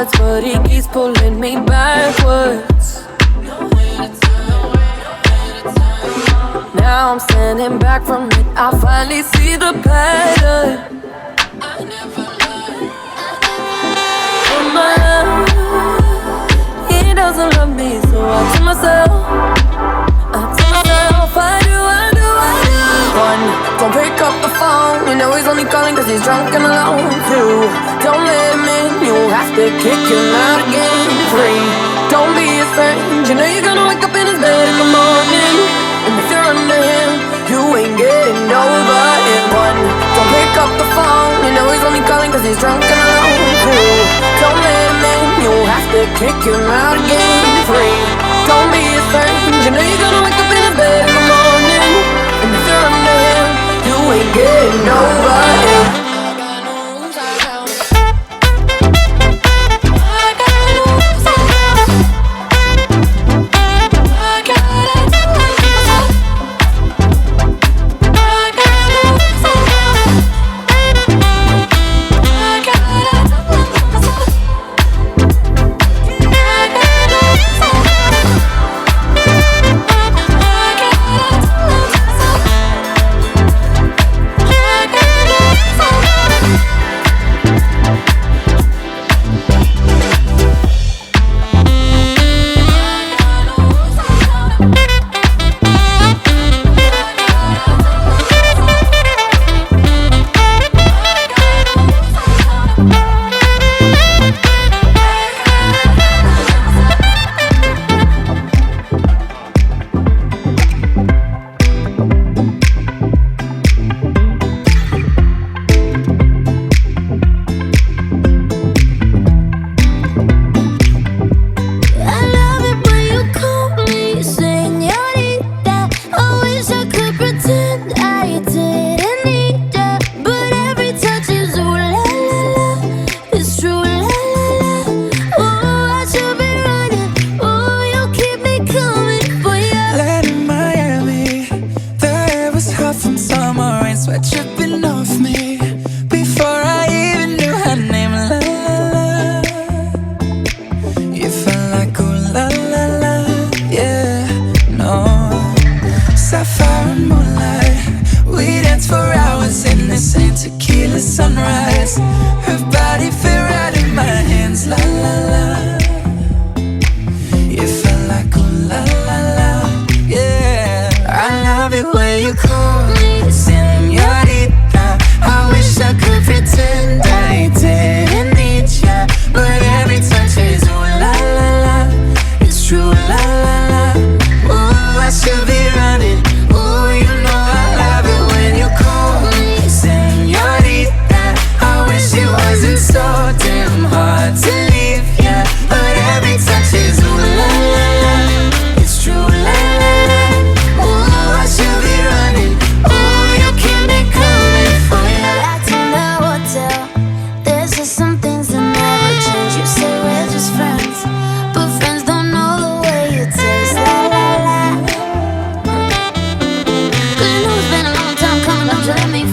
forwards, but he keeps pulling me backwards. Now I'm standing back from it, I finally see the pattern. Oh my love, he doesn't love me, so I tell myself, I do. One, don't pick up the phone, you know he's only calling cause he's drunk and alone. Two, don't let him in, you have to kick him out again. Three, don't be a strange, you know you're gonna wake up in his bed in the morning. And if you're under him, you ain't getting over it. One, don't pick up the phone, you know he's only calling cause he's drunk and alone. Two, don't let him in, you have to kick him out again. Three, don't be a strange, you know you're gonna wake up in his bed in the morning. And if you're under him, you ain't getting over it.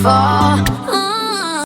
Fall.